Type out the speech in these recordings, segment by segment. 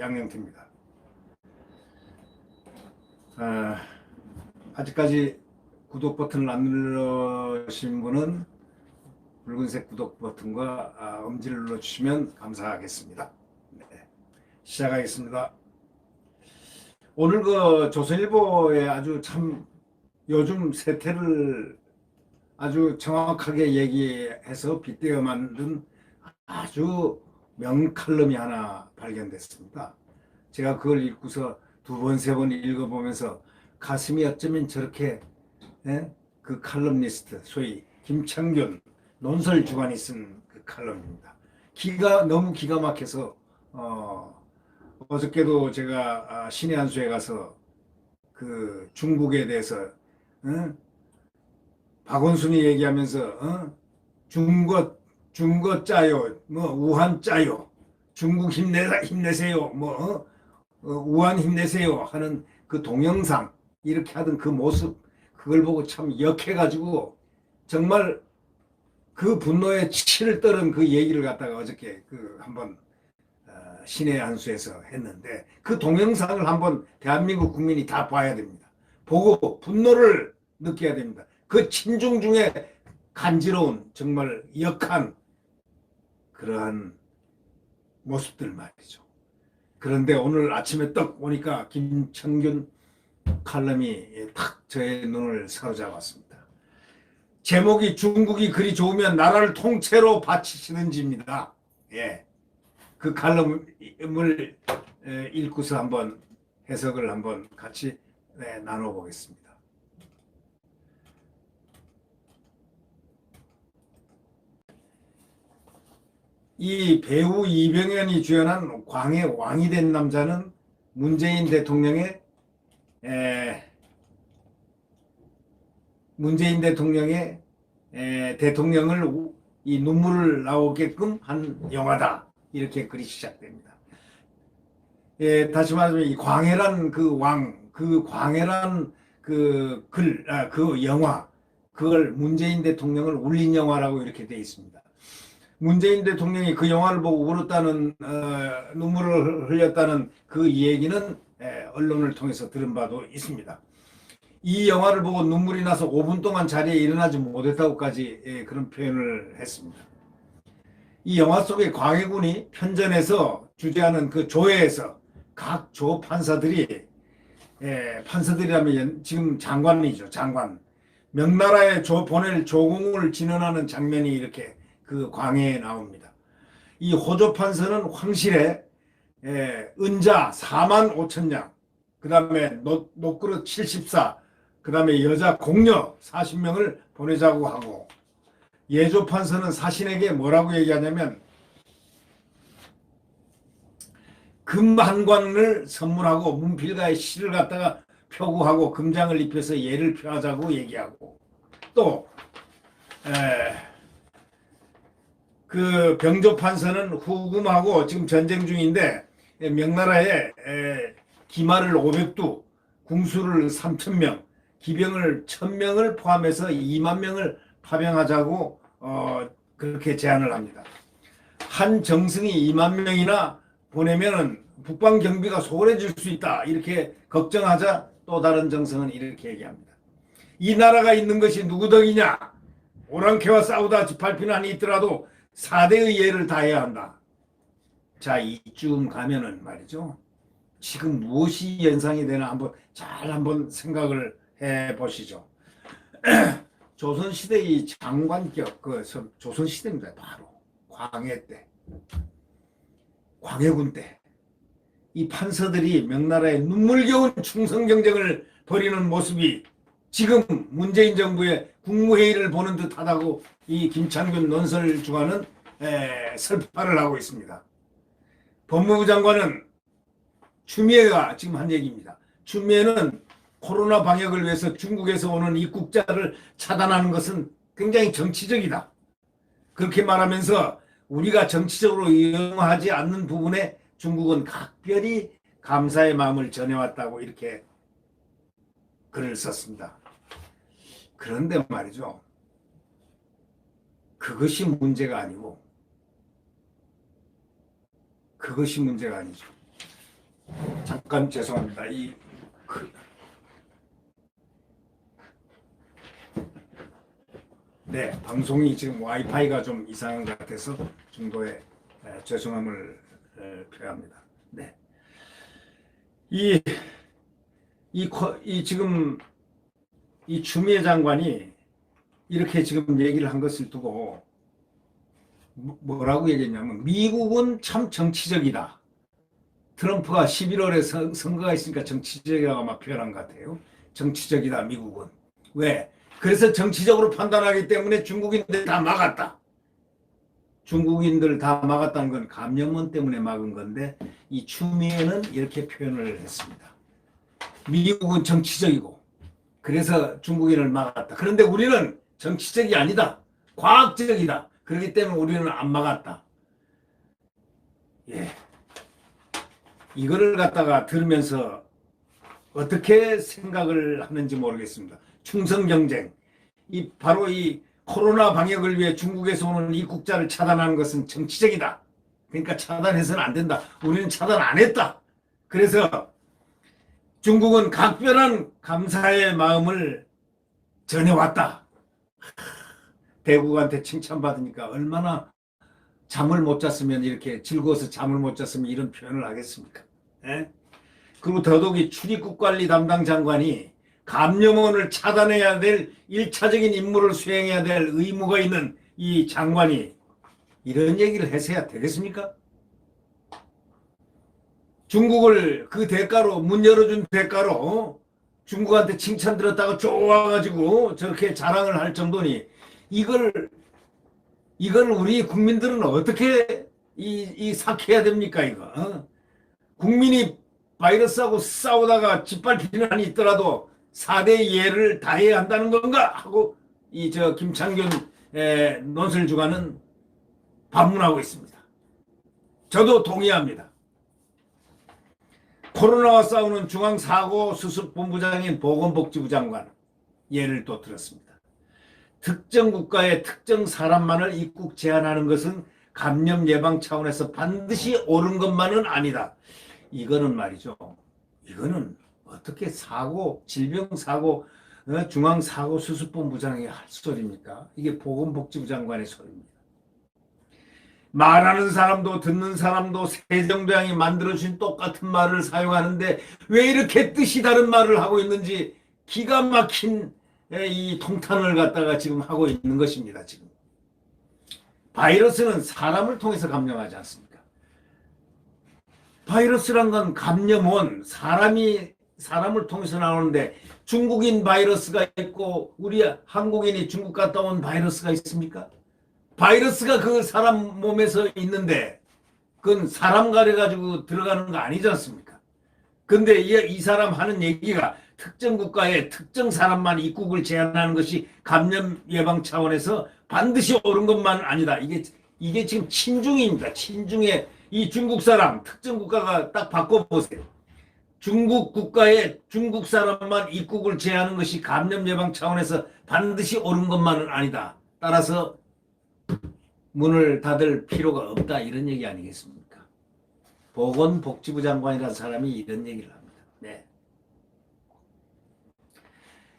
양영태입니다. 아직까지 구독 버튼을 안 누르신 분은 붉은색 구독 버튼과 엄지를 눌러주시면 감사하겠습니다. 네, 시작하겠습니다. 오늘 그 조선일보에 아주 참 요즘 세태를 아주 정확하게 얘기해서 빗대어 만든 아주 명칼럼이 하나 발견됐습니다. 제가 그걸 읽고서 두 번, 세 번 읽어보면서 가슴이 어쩌면 저렇게 그 칼럼니스트, 소위 김창균 논설주간이 쓴 그 칼럼입니다. 너무 기가 막혀서 어저께도 제가 신의 한 수에 가서 그 중국에 대해서 박원순이 얘기하면서 중거 짜요, 뭐 우한 짜요, 중국 힘내세요, 뭐 우한 힘내세요 하는 그 동영상 이렇게 하던 그 모습 그걸 보고 참 역해가지고 정말 그 분노에 치를 떨은 그 얘기를 갖다가 어저께 그 한번 신의 한 수에서 했는데 그 동영상을 한번 대한민국 국민이 다 봐야 됩니다. 보고 분노를 느껴야 됩니다. 그 친중 중에 간지러운 정말 역한 그러한 모습들 말이죠. 그런데 오늘 아침에 떡 보니까 김창균 칼럼이 탁 저의 눈을 사로잡았습니다. 제목이 중국이 그리 좋으면 나라를 통째로 바치시는지입니다. 예. 그 칼럼을 읽고서 한번 해석을 한번 같이 나눠보겠습니다. 이 배우 이병헌이 주연한 광해 왕이 된 남자는 문재인 대통령의 대통령을 이 눈물을 나오게끔 한 영화다. 이렇게 글이 시작됩니다. 다시 말하면 이 광해란 그 왕, 그 광해란 그 영화, 그걸 문재인 대통령을 울린 영화라고 이렇게 되어 있습니다. 문재인 대통령이 그 영화를 보고 울었다는 눈물을 흘렸다는 그 얘기는 언론을 통해서 들은 바도 있습니다. 이 영화를 보고 눈물이 나서 5분 동안 자리에 일어나지 못했다고까지 그런 표현을 했습니다. 이 영화 속의 광해군이 편전에서 주재하는 그 조회에서 각 조 판사들이 판사들이라면 지금 장관이죠. 장관. 명나라에 보낼 조공을 진언하는 장면이 이렇게 그 광해에 나옵니다. 이 호조 판서는 황실에 은자 4만 5천 냥, 그 다음에 녹그릇 74, 그 다음에 여자 공녀 40명을 보내자고 하고, 예조 판서는 사신에게 뭐라고 얘기하냐면 금 한 관을 선물하고 문필가의 시를 갖다가 표구하고 금장을 입혀서 예를 표하자고 얘기하고, 또 그 병조 판서는 후금하고 지금 전쟁 중인데 명나라에 기마를 500두, 궁수를 3,000명, 기병을 1,000명을 포함해서 2만 명을 파병하자고 그렇게 제안을 합니다. 한 정승이 2만 명이나 보내면 북방 경비가 소홀해질 수 있다. 이렇게 걱정하자 또 다른 정승은 이렇게 얘기합니다. 이 나라가 있는 것이 누구 덕이냐? 오랑캐와 싸우다 짓밟히는 있더라도 4대의 예를 다해야 한다. 자, 이쯤 가면은 말이죠. 지금 무엇이 연상이 되나 한번 생각을 해 보시죠. 조선시대의 장관격, 조선시대입니다. 바로 광해 때, 광해군 때, 이 판서들이 명나라에 눈물겨운 충성 경쟁을 벌이는 모습이 지금 문재인 정부의 국무회의를 보는 듯하다고 이 김창균 논설주간은 설파를 하고 있습니다. 법무부 장관은 추미애가 지금 한 얘기입니다. 추미애는 코로나 방역을 위해서 중국에서 오는 입국자를 차단하는 것은 굉장히 정치적이다. 그렇게 말하면서 우리가 정치적으로 이용하지 않는 부분에 중국은 각별히 감사의 마음을 전해왔다고 이렇게 글을 썼습니다. 그런데 말이죠. 그것이 문제가 아니죠. 잠깐 죄송합니다. 네, 방송이 지금 와이파이가 좀 이상한 것 같아서 중도에 죄송함을 표합니다. 네. 이, 지금 이 추미애 장관이 이렇게 지금 얘기를 한 것을 두고 뭐라고 얘기했냐면 미국은 참 정치적이다. 트럼프가 11월에 선거가 있으니까 정치적이라고 아마 표현한 것 같아요. 정치적이다, 미국은. 왜? 그래서 정치적으로 판단하기 때문에 중국인들 다 막았다. 중국인들 다 막았다는 건 감염원 때문에 막은 건데 이 추미애는 이렇게 표현을 했습니다. 미국은 정치적이고 그래서 중국인을 막았다. 그런데 우리는 정치적이 아니다. 과학적이다. 그렇기 때문에 우리는 안 막았다. 예. 이거를 갖다가 들으면서 어떻게 생각을 하는지 모르겠습니다. 충성 경쟁. 바로 이 코로나 방역을 위해 중국에서 오는 입국자를 차단하는 것은 정치적이다. 그러니까 차단해서는 안 된다. 우리는 차단 안 했다. 그래서 중국은 각별한 감사의 마음을 전해왔다. 대국한테 칭찬받으니까 얼마나 잠을 못 잤으면 이렇게 즐거워서 잠을 못 잤으면 이런 표현을 하겠습니까? 예? 그리고 더더욱이 출입국 관리 담당 장관이 감염원을 차단해야 될 1차적인 임무를 수행해야 될 의무가 있는 이 장관이 이런 얘기를 해서야 되겠습니까? 중국을 그 대가로 문 열어준 대가로 중국한테 칭찬 들었다가 좋아가지고 저렇게 자랑을 할 정도니 이걸 우리 국민들은 어떻게 삭해야 됩니까 이거? 국민이 바이러스하고 싸우다가 짓밟히는 한이 있더라도 4대 예를 다해야 한다는 건가 하고 김창균 논설 주관은 반문하고 있습니다. 저도 동의합니다. 코로나와 싸우는 중앙사고수습본부장인 보건복지부 장관 예를 또 들었습니다. 특정 국가의 특정 사람만을 입국 제한하는 것은 감염 예방 차원에서 반드시 옳은 것만은 아니다. 이거는 말이죠. 이거는 어떻게 질병사고 중앙사고수습본부장이 할 소리입니까? 이게 보건복지부 장관의 소리입니다. 말하는 사람도 듣는 사람도 세종대왕이 만들어준 똑같은 말을 사용하는데 왜 이렇게 뜻이 다른 말을 하고 있는지 기가 막힌 이 통탄을 갖다가 지금 하고 있는 것입니다. 지금 바이러스는 사람을 통해서 감염하지 않습니까? 바이러스란 건 감염원 사람을 통해서 나오는데 중국인 바이러스가 있고 우리 한국인이 중국 갔다 온 바이러스가 있습니까? 바이러스가 그 사람 몸에서 있는데 그건 사람 가려가지고 들어가는 거 아니지 않습니까? 근데 이 사람 하는 얘기가 특정 국가에 특정 사람만 입국을 제한하는 것이 감염 예방 차원에서 반드시 옳은 것만 아니다. 이게 지금 친중입니다. 친중의 이 중국 사람 특정 국가가 딱 바꿔보세요. 중국 국가에 중국 사람만 입국을 제한하는 것이 감염 예방 차원에서 반드시 옳은 것만은 아니다. 따라서 문을 닫을 필요가 없다 이런 얘기 아니겠습니까? 보건복지부 장관이라는 사람이 이런 얘기를 합니다. 네.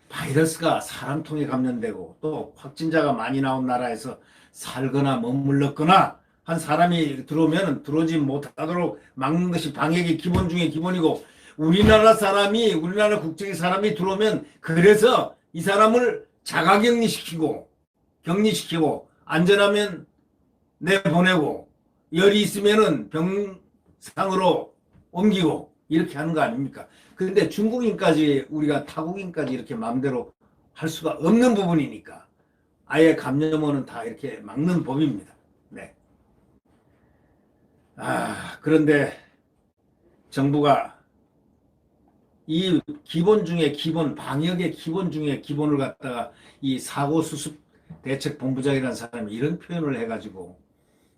바이러스가 사람 통해 감염되고 또 확진자가 많이 나온 나라에서 살거나 머물렀거나 한 사람이 들어오지 못하도록 막는 것이 방역의 기본 중에 기본이고 우리나라 국적의 사람이 들어오면 그래서 이 사람을 자가격리시키고 안전하면 내보내고 열이 있으면은 병상으로 옮기고 이렇게 하는 거 아닙니까? 그런데 중국인까지 우리가 타국인까지 이렇게 마음대로 할 수가 없는 부분이니까 아예 감염원은 다 이렇게 막는 법입니다. 네. 그런데 정부가 이 기본 중에 방역의 기본 중에 기본을 갖다가 이 사고수습 대책본부장이라는 사람이 이런 표현을 해가지고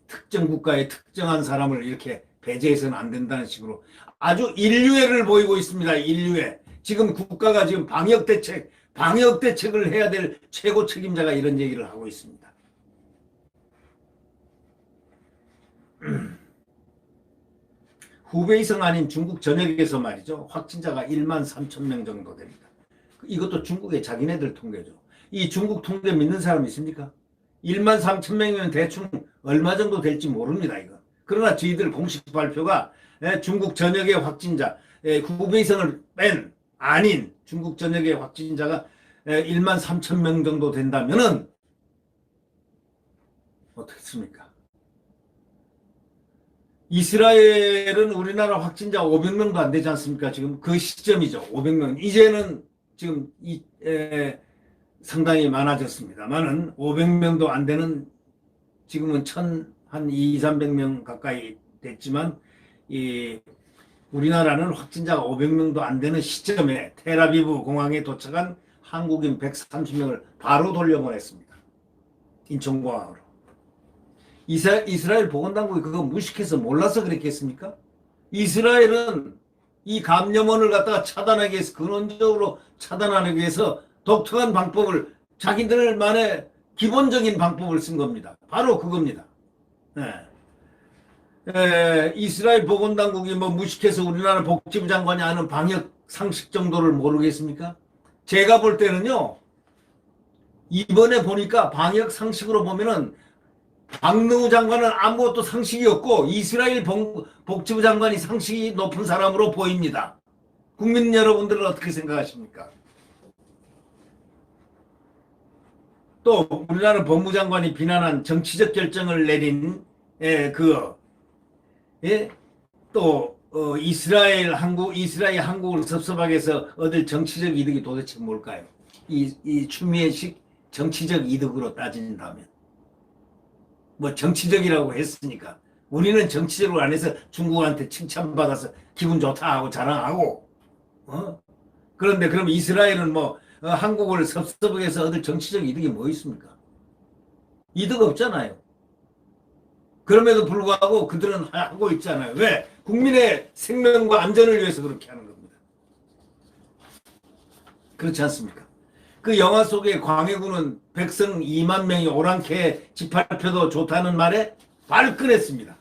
특정 국가의 특정한 사람을 이렇게 배제해서는 안 된다는 식으로 아주 인류애를 보이고 있습니다. 인류애. 지금 국가가 지금 방역 대책을 해야 될 최고 책임자가 이런 얘기를 하고 있습니다. 후베이성 아닌 중국 전역에서 말이죠. 확진자가 1만 3천 명 정도 됩니다. 이것도 중국의 자기네들 통계죠. 이 중국 통계 믿는 사람 있습니까? 1만 3천 명이면 대충 얼마 정도 될지 모릅니다. 이거. 그러나 저희들 공식 발표가 중국 전역의 확진자, 후베이성을 뺀 아닌 중국 전역의 확진자가 1만 3천 명 정도 된다면은 어떻겠습니까? 이스라엘은 우리나라 확진자 500명도 안 되지 않습니까? 지금 그 시점이죠. 500명. 이제는 지금 상당히 많아졌습니다만은 500명도 안 되는 지금은 한 2, 300명 가까이 됐지만 우리나라는 확진자가 500명도 안 되는 시점에 텔아비브 공항에 도착한 한국인 130명을 바로 돌려보냈습니다. 인천공항으로. 이스라엘 보건당국이 그거 무식해서 몰라서 그랬겠습니까? 이스라엘은 이 감염원을 갖다가 차단하기 위해서, 근원적으로 차단하기 위해서 독특한 방법을, 자기들만의 기본적인 방법을 쓴 겁니다. 바로 그겁니다. 이스라엘 보건당국이 뭐 무식해서 우리나라 복지부 장관이 아는 방역 상식 정도를 모르겠습니까? 제가 볼 때는요, 이번에 보니까 방역 상식으로 보면은 박능우 장관은 아무것도 상식이 없고 이스라엘 복지부 장관이 상식이 높은 사람으로 보입니다. 국민 여러분들은 어떻게 생각하십니까? 또 우리나라 법무장관이 비난한 정치적 결정을 내린 이스라엘 한국을 섭섭하게 해서 얻을 정치적 이득이 도대체 뭘까요? 이 추미애식 정치적 이득으로 따진다면. 뭐 정치적이라고 했으니까 우리는 정치적으로 안 해서 중국한테 칭찬받아서 기분 좋다 하고 자랑하고 그런데 그럼 이스라엘은 뭐 한국을 섭섭하게 해서 얻을 정치적 이득이 뭐 있습니까? 이득 없잖아요. 그럼에도 불구하고 그들은 하고 있잖아요. 왜? 국민의 생명과 안전을 위해서 그렇게 하는 겁니다. 그렇지 않습니까? 그 영화 속의 광해군은 백성 2만 명이 오랑캐 집합표도 좋다는 말에 발끈했습니다.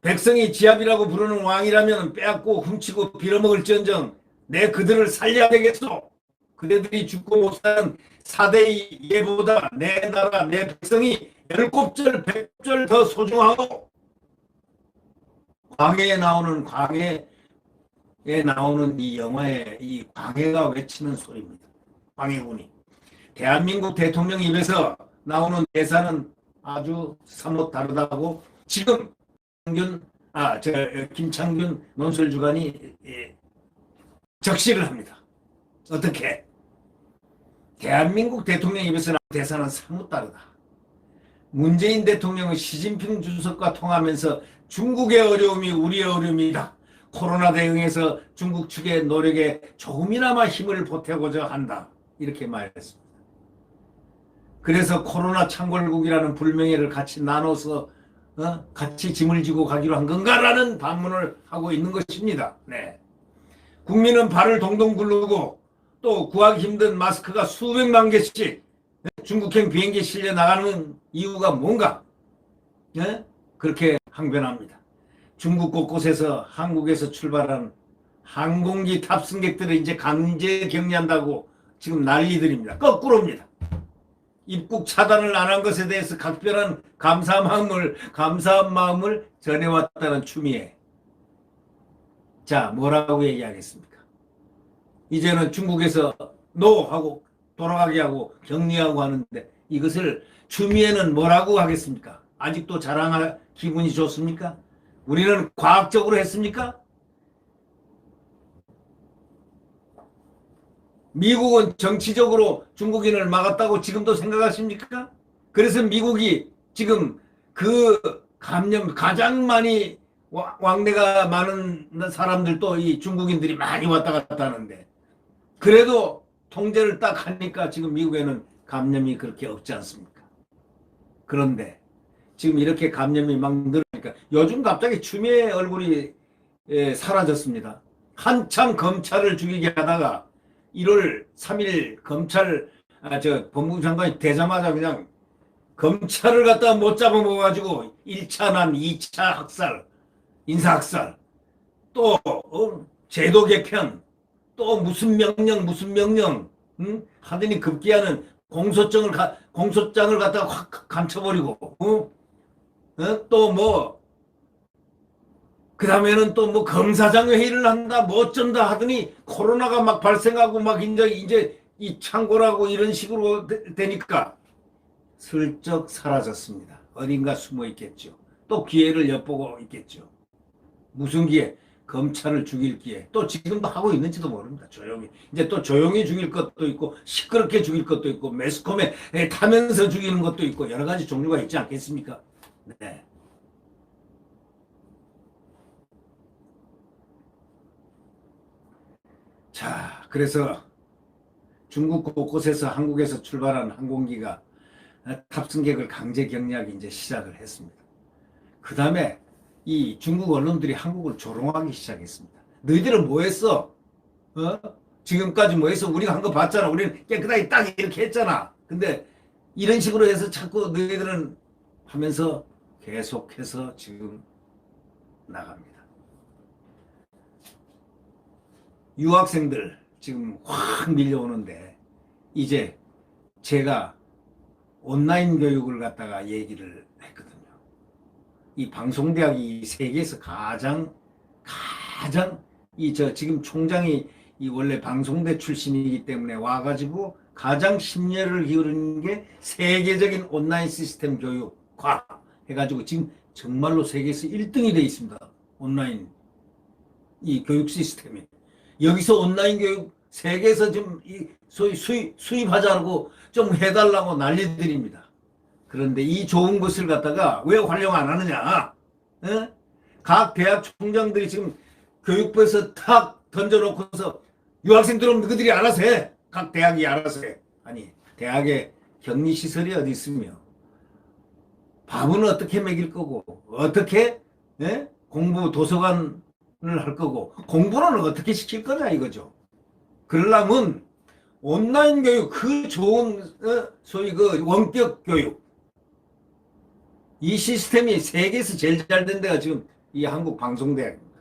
백성이 지압이라고 부르는 왕이라면 빼앗고 훔치고 빌어먹을지언정 내 그들을 살려야 되겠소. 그대들이 죽고 못 사는 4대의 예보다 내 나라 내 백성이 7절 100절 더 소중하고. 광해에 나오는 이 영화의 이 광해가 외치는 소리입니다. 광해군이. 대한민국 대통령 입에서 나오는 대사는 아주 사뭇 다르다고 지금 김창균 논설주간이 적시를 합니다. 어떻게? 대한민국 대통령 입에서 나오는 대사는 사뭇 다르다. 문재인 대통령은 시진핑 주석과 통하면서 중국의 어려움이 우리의 어려움이다. 코로나 대응에서 중국 측의 노력에 조금이나마 힘을 보태고자 한다. 이렇게 말했습니다. 그래서 코로나 창궐국이라는 불명예를 같이 나눠서 같이 짐을 지고 가기로 한 건가라는 반문을 하고 있는 것입니다. 네. 국민은 발을 동동 굴르고 또 구하기 힘든 마스크가 수백만 개씩 중국행 비행기에 실려 나가는 이유가 뭔가? 네? 그렇게 항변합니다. 중국 곳곳에서 한국에서 출발한 항공기 탑승객들을 이제 강제 격리한다고 지금 난리들입니다. 거꾸로입니다. 입국 차단을 안 한 것에 대해서 각별한 감사한 마음을 전해왔다는 추미애. 자, 뭐라고 얘기하겠습니까? 이제는 중국에서 노 하고 돌아가게 하고 격리하고 하는데 이것을 추미애는 뭐라고 하겠습니까? 아직도 자랑할 기분이 좋습니까? 우리는 과학적으로 했습니까? 미국은 정치적으로 중국인을 막았다고 지금도 생각하십니까? 그래서 미국이 지금 그 감염 가장 많이 왕래가 많은 사람들도 이 중국인들이 많이 왔다 갔다 하는데 그래도 통제를 딱 하니까 지금 미국에는 감염이 그렇게 없지 않습니까? 그런데 지금 이렇게 감염이 막 늘으니까 요즘 갑자기 추미애 얼굴이 사라졌습니다. 한참 검찰을 죽이게 하다가 1월 3일 검찰 법무부 장관이 되자마자 그냥 검찰을 갖다 못 잡아먹어가지고 1차 난 2차 학살, 인사학살, 또 제도 개편, 또 무슨 명령, 응? 하더니 급기야는 공소장을 갖다가 확 감춰버리고, 또 뭐, 그 다음에는 또 뭐 검사장 회의를 한다, 뭐 어쩐다 하더니 코로나가 막 발생하고 막 이제 이 창고라고 이런 식으로 되니까 슬쩍 사라졌습니다. 어딘가 숨어 있겠죠. 또 기회를 엿보고 있겠죠. 무슨 기회? 검찰을 죽일 기회. 또 지금도 하고 있는지도 모릅니다. 조용히. 이제 또 조용히 죽일 것도 있고 시끄럽게 죽일 것도 있고 매스컴에 타면서 죽이는 것도 있고 여러 가지 종류가 있지 않겠습니까? 네. 자, 그래서 중국 곳곳에서 한국에서 출발한 항공기가 탑승객을 강제 경락이 이제 시작을 했습니다. 그 다음에 이 중국 언론들이 한국을 조롱하기 시작했습니다. 너희들은 뭐 했어? 지금까지 뭐 했어? 우리가 한 거 봤잖아. 우리는 깨끗하게 딱 이렇게 했잖아. 근데 이런 식으로 해서 자꾸 너희들은 하면서 계속해서 지금 나갑니다. 유학생들 지금 확 밀려오는데 이제 제가 온라인 교육을 갖다가 얘기를 했거든요. 이 방송대학이 세계에서 가장 지금 총장이 이 원래 방송대 출신이기 때문에 와가지고 가장 심려를 기울이는 게 세계적인 온라인 시스템 교육과 해가지고 지금 정말로 세계에서 1등이 돼 있습니다. 온라인 이 교육 시스템이. 여기서 온라인 교육 세계에서 좀 소위 수입하자고 좀 해달라고 난리들입니다. 그런데 이 좋은 것을 갖다가 왜 활용 안 하느냐? 에? 각 대학 총장들이 지금 교육부에서 탁 던져놓고서 유학생들은 너희들이 알아서 해. 각 대학이 알아서 해. 아니, 대학에 격리시설이 어디 있으며 밥은 어떻게 먹일 거고 어떻게 공부 도서관을 할 거고 공부는 어떻게 시킬 거냐 이거죠. 그러려면 온라인 교육 그 좋은 소위 그 원격 교육 이 시스템이 세계에서 제일 잘 된 데가 지금 이 한국 방송대학입니다.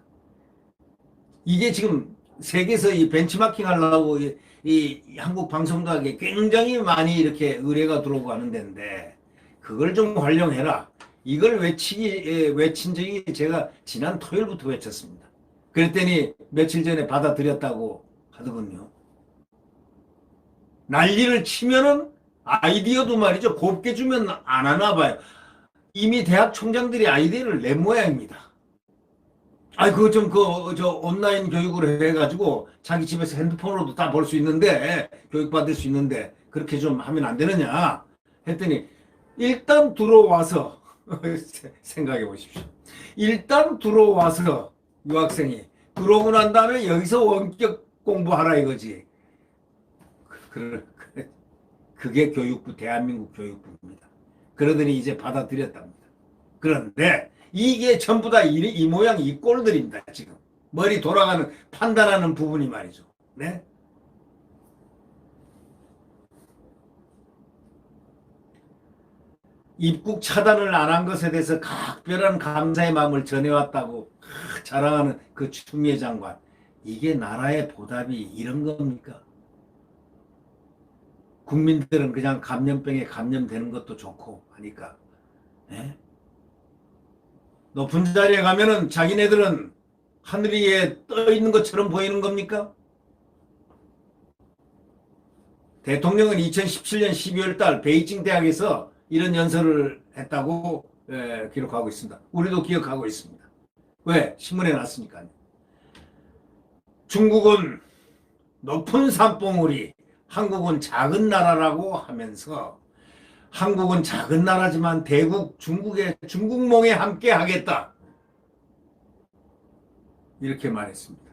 이게 지금 세계에서 이 벤치마킹 하려고 이 한국 방송대학에 굉장히 많이 이렇게 의뢰가 들어오고 하는 데인데 그걸 좀 활용해라. 이걸 외친 적이 제가 지난 토요일부터 외쳤습니다. 그랬더니 며칠 전에 받아들였다고 하더군요. 난리를 치면은 아이디어도 말이죠. 곱게 주면 안 하나 봐요. 이미 대학 총장들이 아이디어를 낸 모양입니다. 그거 좀, 온라인 교육으로 해가지고 자기 집에서 핸드폰으로도 다 볼 수 있는데, 교육받을 수 있는데, 그렇게 좀 하면 안 되느냐? 했더니, 일단 들어와서, 생각해 보십시오. 일단 들어와서 유학생이, 들어오고 난 다음에 여기서 원격 공부하라 이거지. 그게 교육부, 대한민국 교육부입니다. 그러더니 이제 받아들였답니다. 그런데 이게 전부 다 이 모양 이 꼴들입니다. 지금 머리 돌아가는 판단하는 부분이 말이죠. 네? 입국 차단을 안 한 것에 대해서 각별한 감사의 마음을 전해왔다고 자랑하는 그 추미애 장관. 이게 나라의 보답이 이런 겁니까? 국민들은 그냥 감염병에 감염되는 것도 좋고 하니까 네? 높은 자리에 가면은 자기네들은 하늘 위에 떠 있는 것처럼 보이는 겁니까? 대통령은 2017년 12월 달 베이징 대학에서 이런 연설을 했다고 기록하고 있습니다. 우리도 기억하고 있습니다. 왜? 신문에 났으니까요. 중국은 높은 산봉우리, 한국은 작은 나라라고 하면서 한국은 작은 나라지만 대국 중국몽에 함께 하겠다. 이렇게 말했습니다.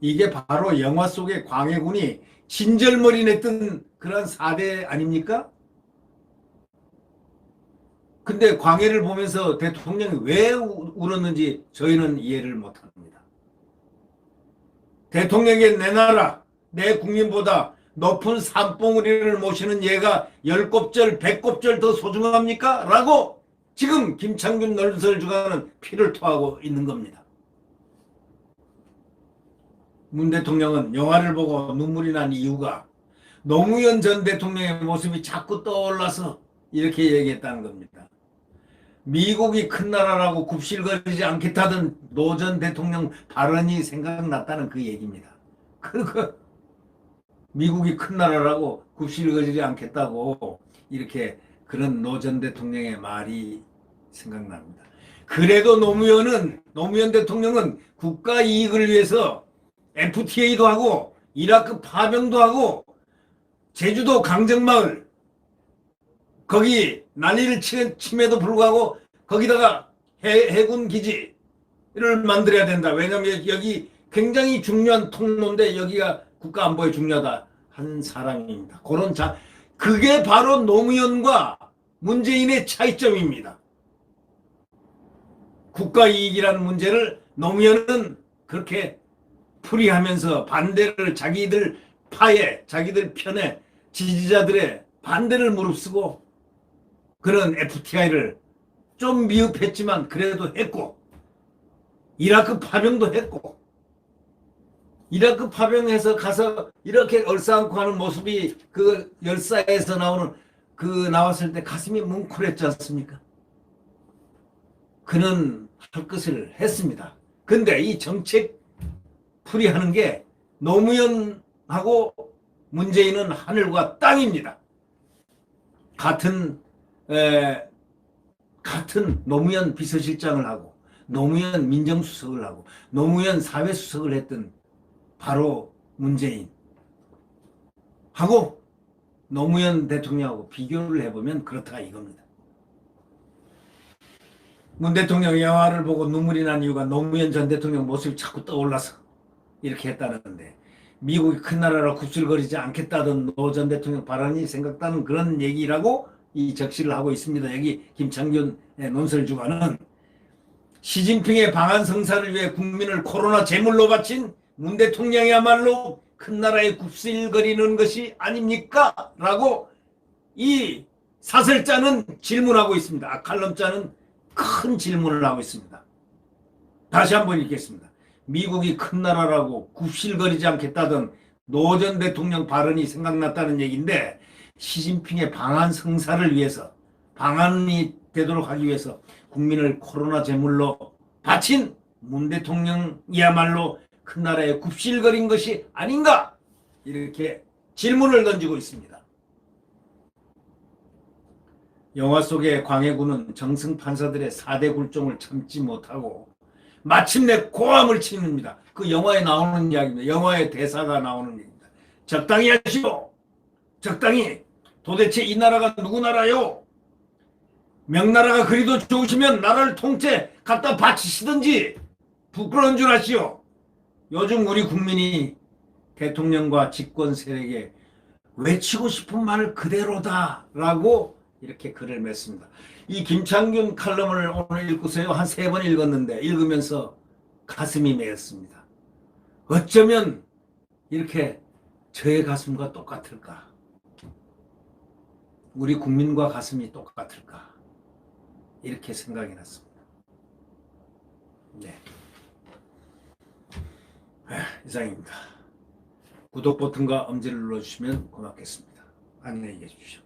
이게 바로 영화 속의 광해군이 진절머리 냈던 그런 사대 아닙니까? 근데 광해를 보면서 대통령이 왜 울었는지 저희는 이해를 못합니다. 대통령이 내 나라, 내 국민보다 높은 산봉우리를 모시는 얘가 10곱절 100곱절 더 소중합니까? 라고 지금 김창균 논설주가는 피를 토하고 있는 겁니다. 문 대통령은 영화를 보고 눈물이 난 이유가 노무현 전 대통령의 모습이 자꾸 떠올라서 이렇게 얘기했다는 겁니다. 미국이 큰 나라라고 굽실거리지 않겠다던 노 전 대통령 발언이 생각났다는 그 얘기입니다. 미국이 큰 나라라고 굽실거리지 않겠다고 이렇게 그런 노 전 대통령의 말이 생각납니다. 그래도 노무현 대통령은 국가 이익을 위해서 FTA도 하고 이라크 파병도 하고 제주도 강정마을 거기 난리를 침에도 불구하고 거기다가 해군 기지를 만들어야 된다. 왜냐하면 여기 굉장히 중요한 통로인데 여기가 국가 안보에 중요하다 한 사람입니다. 그게 바로 노무현과 문재인의 차이점입니다. 국가 이익이라는 문제를 노무현은 그렇게 풀이하면서 반대를 자기들 파에 자기들 편에 지지자들의 반대를 무릅쓰고 그런 FTI를 좀 미흡했지만 그래도 했고 이라크 파병도 했고 이라크 파병에서 가서 이렇게 얼싸안고 하는 모습이 그 열사에서 나왔을 때 가슴이 뭉클했지 않습니까? 그는 할 것을 했습니다. 근데 이 정책 풀이하는 게 노무현하고 문재인은 하늘과 땅입니다. 같은 노무현 비서실장을 하고 노무현 민정수석을 하고 노무현 사회수석을 했던 바로 문재인 하고 노무현 대통령하고 비교를 해보면 그렇다 이겁니다. 문 대통령 영화를 보고 눈물이 난 이유가 노무현 전 대통령 모습이 자꾸 떠올라서 이렇게 했다는데 미국이 큰 나라라 굽실거리지 않겠다던 노 전 대통령 발언이 생각나는 그런 얘기라고 이 적시를 하고 있습니다. 여기 김창균 논설주가는 시진핑의 방한 성사를 위해 국민을 코로나 제물로 바친 문 대통령이야말로 큰 나라에 굽실거리는 것이 아닙니까? 라고 이 사설자는 질문하고 있습니다. 칼럼자는 큰 질문을 하고 있습니다. 다시 한번 읽겠습니다. 미국이 큰 나라라고 굽실거리지 않겠다던 노 전 대통령 발언이 생각났다는 얘기인데 시진핑의 방한 성사를 위해서 방한이 되도록 하기 위해서 국민을 코로나 제물로 바친 문 대통령이야말로 큰 나라에 굽실거린 것이 아닌가? 이렇게 질문을 던지고 있습니다. 영화 속의 광해군은 정승 판사들의 4대 굴종을 참지 못하고 마침내 고함을 치릅니다. 그 영화에 나오는 이야기입니다. 영화의 대사가 나오는 얘기입니다. 적당히 하시오. 적당히. 도대체 이 나라가 누구 나라요? 명나라가 그리도 좋으시면 나라를 통째 갖다 바치시든지 부끄러운 줄 아시오. 요즘 우리 국민이 대통령과 집권 세력에 외치고 싶은 말 그대로다라고 이렇게 글을 맺습니다. 이 김창균 칼럼을 오늘 읽고서요. 한 3번 읽었는데 읽으면서 가슴이 메었습니다. 어쩌면 이렇게 저의 가슴과 똑같을까? 우리 국민과 가슴이 똑같을까? 이렇게 생각이 났습니다. 네. 이상입니다. 구독 버튼과 엄지를 눌러주시면 고맙겠습니다. 안녕히 계십시오.